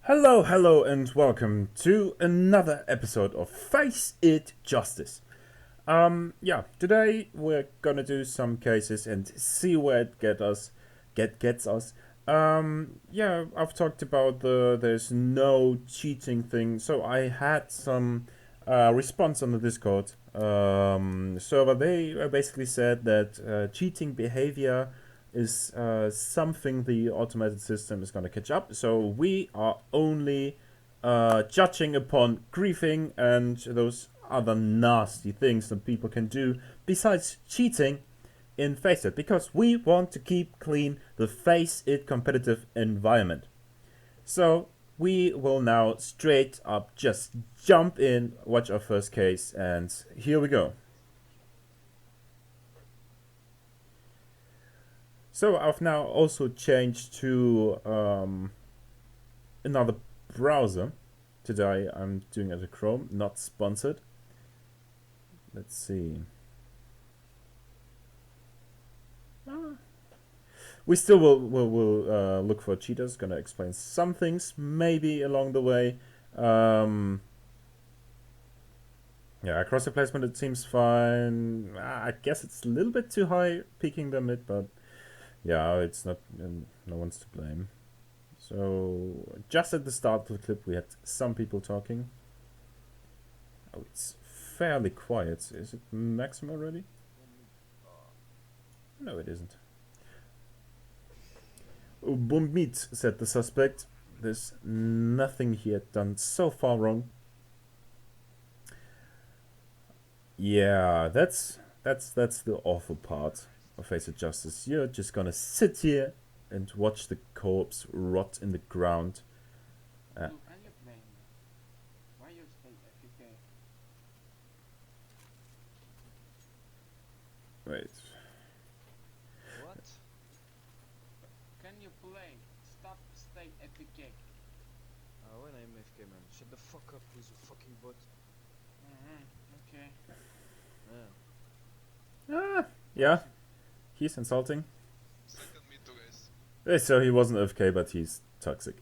Hello, and welcome to another episode of Faceit Justice. Today we're gonna do some cases and see where it gets us. I've talked about there's no cheating thing, so I had some response on the Discord server. They basically said that cheating behavior is something the automated system is going to catch up. So we are only judging upon griefing and those other nasty things that people can do besides cheating in Faceit, because we want to keep clean the Faceit competitive environment. So we will now straight up just jump in, watch our first case, and here we go. So I've now also changed to another browser. Today I'm doing it as a Chrome, not sponsored. Let's see. We still will look for cheaters. Gonna explain some things maybe along the way. Cross replacement, it seems fine. I guess it's a little bit too high, peaking the mid, but yeah, it's not. No one's to blame. So just at the start of the clip, we had some people talking. Oh, it's fairly quiet. Is it maximum already? No, it isn't. Bombit, said the suspect. There's nothing he had done so far wrong. Yeah, that's the awful part of Faceit Justice. You're just gonna sit here and watch the corpse rot in the ground. Can you play me? Why you stay FK? Wait. What? Can you play? Stop stay FK. When I'm AFK, man. Shut the fuck up with your fucking bot. Okay. Yeah. Yeah. He's insulting. Second me too, guys. So he wasn't AFK, but he's toxic.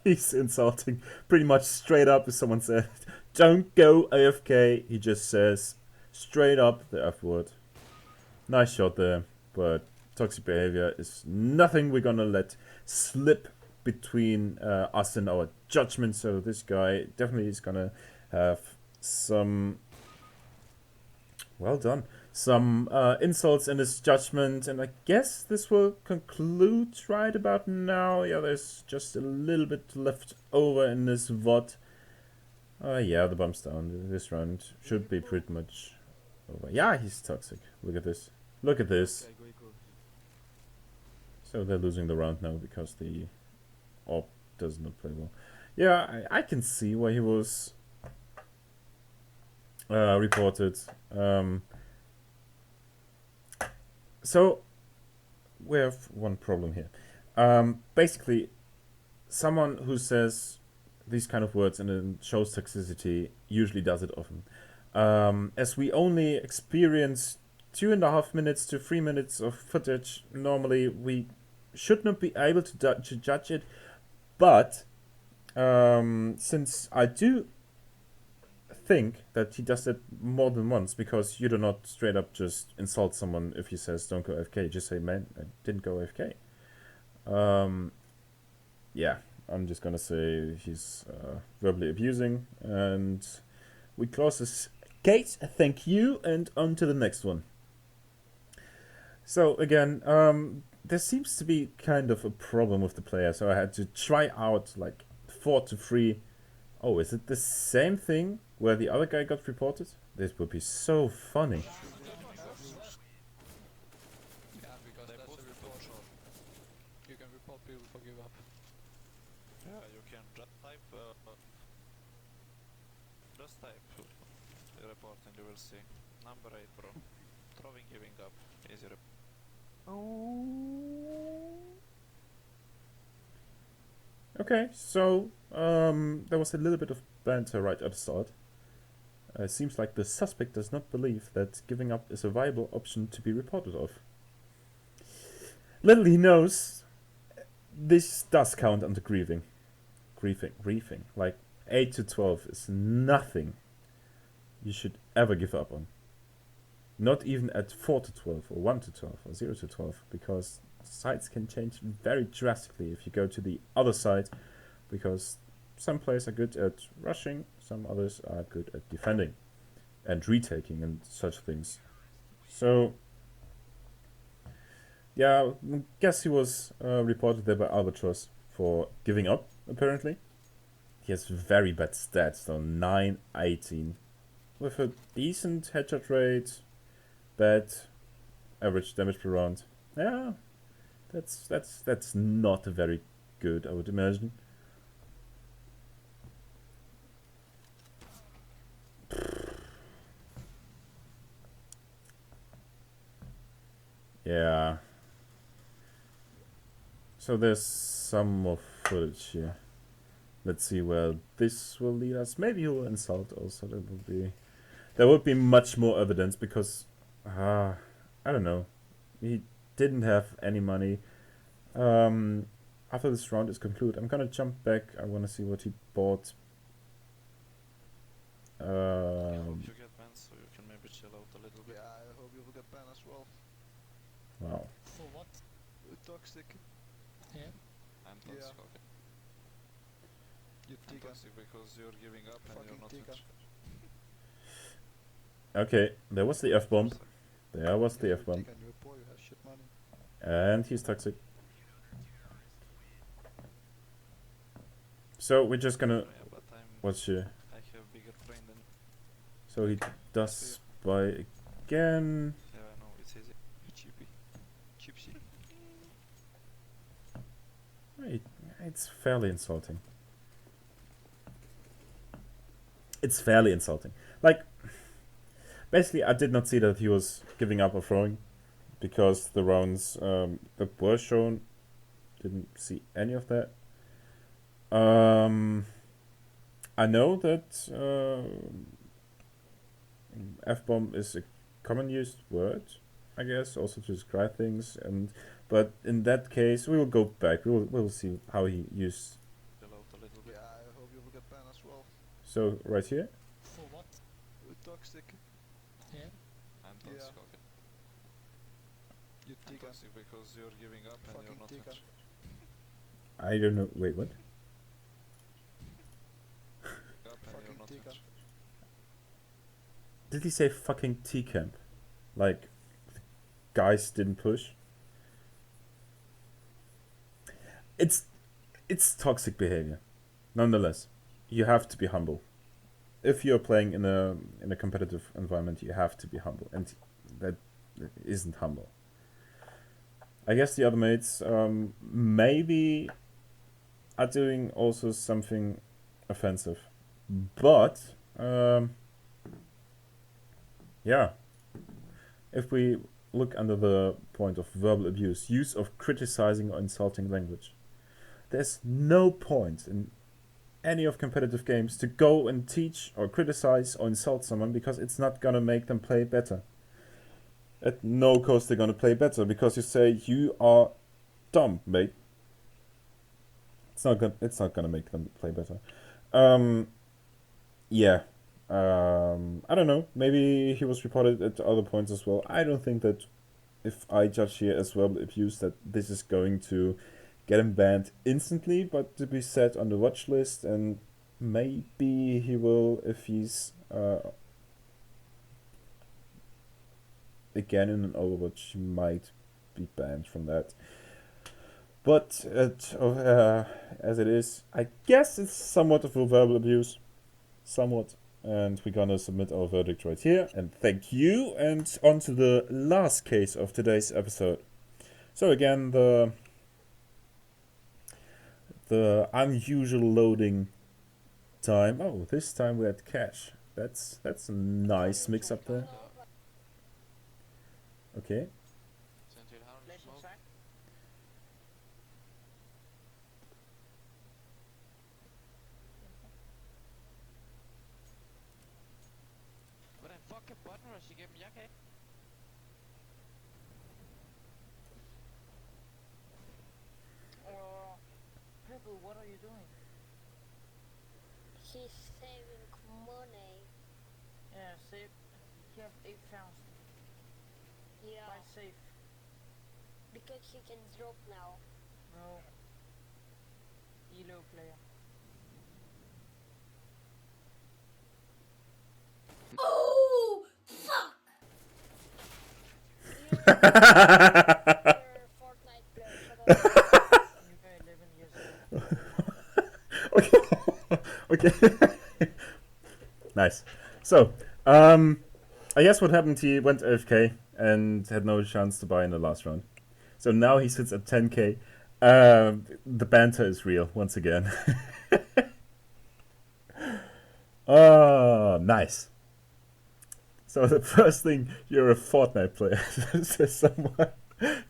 He's insulting pretty much straight up. If someone said, "Don't go AFK," he just says straight up the F word. Nice shot there, but toxic behavior is nothing we're gonna let slip between us and our judgment. So this guy definitely is gonna have some, well done, some insults in his judgment, and I guess this will conclude right about now. Yeah, there's just a little bit left over in this VOD. Yeah, the bump's down. This round should be pretty much over. Yeah, he's toxic. Look at this. Look at this. So they're losing the round now because the orb does not play well. Yeah, I can see why he was reported. So we have one problem here. Basically, someone who says these kind of words and then shows toxicity usually does it often. As we only experience 2.5 minutes to 3 minutes of footage, normally we should not be able to judge it. But since I do think that he does it more than once, because you do not straight up just insult someone if he says don't go AFK. Just say, man, I didn't go AFK. Yeah, I'm just gonna say he's verbally abusing, and we close this case. Thank you, and on to the next one. So again, there seems to be kind of a problem with the player, so I had to try out like 4 to 3. Oh, is it the same thing where the other guy got reported? This would be so funny. Yeah, because they put report shot. You can report people for give up. Yeah, you can just type report and you will see. Number 8, bro. Throwing, giving up. Easy report. Okay, so there was a little bit of banter right at the start. It seems like the suspect does not believe that giving up is a viable option to be reported of. Little he knows, this does count under grieving. griefing. Like 8 to 12 is nothing you should ever give up on. Not even at 4 to 12 or 1 to 12 or 0 to 12, because sides can change very drastically if you go to the other side, because some players are good at rushing, some others are good at defending and retaking and such things. So yeah, I guess he was reported there by Albatross for giving up, apparently. He has very bad stats though, 9-18. With a decent headshot rate, bad average damage per round. Yeah, that's not very good, I would imagine. Yeah. So there's some more footage here. Let's see where this will lead us. Maybe he will insult also. There would be much more evidence because I don't know. He didn't have any money. After this round is concluded, I'm gonna jump back. I wanna see what he bought. I hope you get banned so you can maybe chill out a little bit. Yeah, I hope you will get banned as well. Wow. For what? Toxic. Yeah. I'm toxic, Yeah. okay. You I'm Tika. toxic because you're giving up and Fucking you're not Tika. interested. Okay, there was the F-bomb. There was the You F-bomb. Tika and you're poor, you have shit money. And he's toxic. So we're just gonna Yeah, but watch here. I have bigger brain than. So he does buy again. Yeah, I know, it's easy. Cheapy. Chipsy. Wait, it's fairly insulting. It's fairly insulting. Like, basically, I did not see that he was giving up or throwing, because the rounds that were shown didn't see any of that. I know that F-bomb is a common used word, I guess, also to describe things, but in that case, we will go back. We'll see how he used. Chill out a little bit. Yeah, I hope you will get banned as well. So right here. For what? Toxic. Yeah. I'm toxic, Yeah. okay. You I'm Tika. toxic because you're giving up and you're Fucking not Tika. interested. I don't know. Wait, what? Up and you're Fucking not Tika. interested. Did he say fucking T-camp? Like, the guys didn't push? It's toxic behavior. Nonetheless, you have to be humble. If you're playing in a competitive environment, you have to be humble, and that isn't humble. I guess the other mates maybe are doing also something offensive, but yeah. If we look under the point of verbal abuse, use of criticizing or insulting language, there's no point in any of competitive games to go and teach or criticize or insult someone, because it's not gonna make them play better. At no cost they're gonna play better, because you say you are dumb, mate. It's not gonna make them play better. Yeah. I don't know. Maybe he was reported at other points as well. I don't think that if I judge here as verbal abuse that this is going to get him banned instantly, but to be set on the watch list, and maybe he will, if he's again in an Overwatch, he might be banned from that. But as it is, I guess it's somewhat of a verbal abuse. Somewhat. And we're gonna submit our verdict right here. And thank you. And on to the last case of today's episode. So again, the unusual loading time. Oh, this time we had cash. That's a nice mix up there. Okay. Until how Flash smoke? inside. Hvordan fuck kan button rush igennem? Jeg kan ikke. Purple, what are you doing? he's saving money. Yeah, save. You have 8,000. Yeah, Buy safe. because he can drop now. No. Elo player. Oh, fuck! You're Fortnite player, shut up. You're 11 years old. Okay. Okay. Nice. So, I guess what happened, he went AFK and had no chance to buy in the last round. So now he sits at 10k. The banter is real once again. Oh, nice. So the first thing, you're a Fortnite player, says someone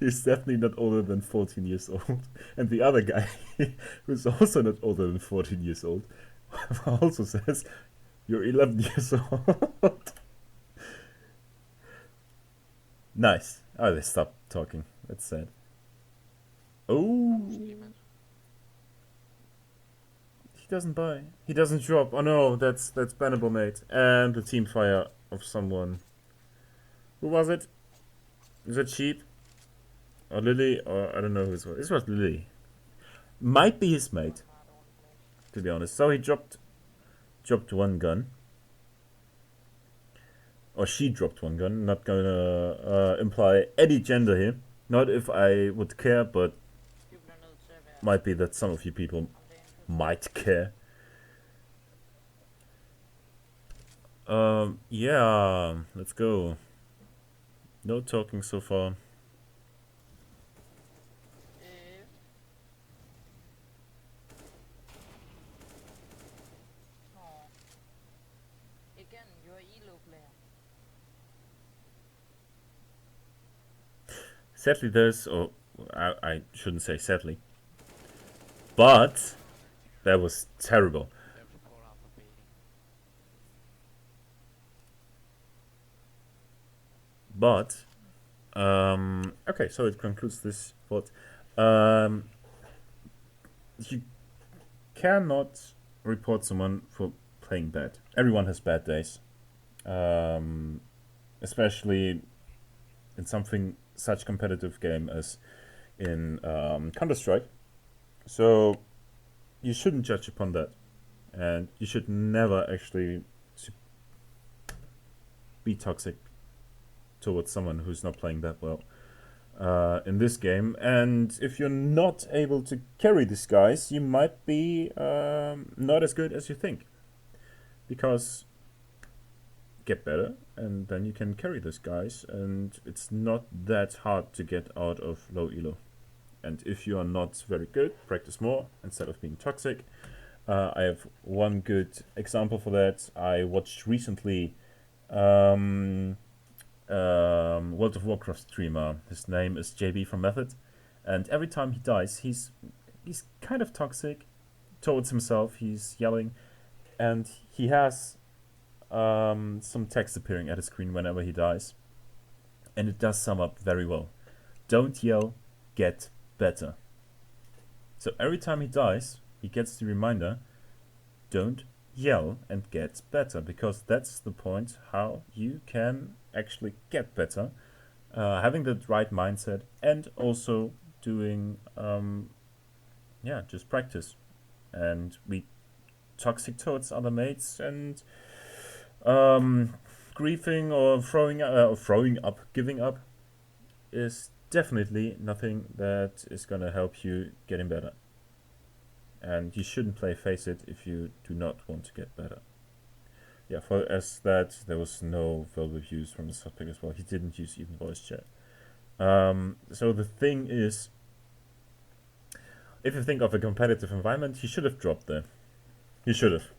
who's definitely not older than 14 years old. And the other guy, who's also not older than 14 years old, also says, you're 11 years old. Nice. Oh, they stopped talking. That's sad. Oh. He doesn't buy. He doesn't drop. Oh no, that's bannable, mate. And the team fire of someone. Who was it? Is it Sheep? Or Lily? Or I don't know who it was. This was Lily. Might be his mate, to be honest. So he dropped one gun. Or she dropped one gun. Not gonna imply any gender here. Not if I would care, but People are not server. might be that some of you people might care. Yeah, let's go. No talking so far. Oh. Again, you're Elo player. Sadly, there's, or I shouldn't say sadly, but that was terrible. But okay, so it concludes this thought. You cannot report someone for playing bad. Everyone has bad days, especially in something such competitive game as in Counter-Strike. So you shouldn't judge upon that, and you should never actually be toxic towards someone who's not playing that well in this game. And if you're not able to carry these guys, you might be not as good as you think, because get better and then you can carry these guys, and it's not that hard to get out of low elo. And if you are not very good, practice more instead of being toxic. I have one good example for that. I watched recently World of Warcraft streamer. His name is JB from Method, and every time he dies, he's kind of toxic towards himself. He's yelling, and he has some text appearing at his screen whenever he dies, and it does sum up very well. Don't yell, get better. So every time he dies, he gets the reminder, don't yell and get better, because that's the point how you can actually get better, having the right mindset, and also doing just practice and be toxic towards other mates, and griefing or throwing up, giving up is definitely nothing that is gonna help you getting better. And you shouldn't play Faceit if you do not want to get better. Yeah, for as that, there was no verbal use from the subject as well. He didn't use even voice chat. So the thing is, if you think of a competitive environment, he should have dropped there. He should have.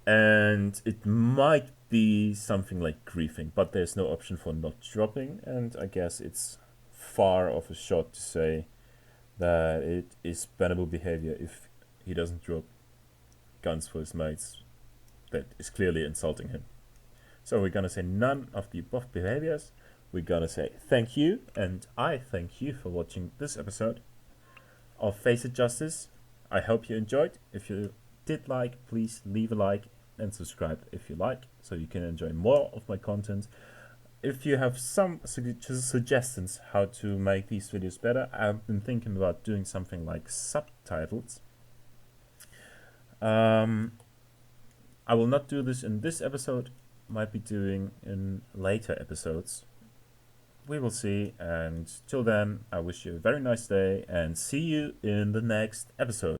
And it might be something like griefing, but there's no option for not dropping, and I guess it's far off a shot to say that it is bannable behavior if he doesn't drop guns for his mates. That is clearly insulting him. So we're gonna say none of the above behaviors. We're gonna say thank you, and I thank you for watching this episode of Face It Justice. I hope you enjoyed. If you did like, please leave a like and subscribe if you like, so you can enjoy more of my content. If you have some suggestions how to make these videos better, I've been thinking about doing something like subtitles. I will not do this in this episode, might be doing in later episodes. We will see, and till then I wish you a very nice day and see you in the next episode.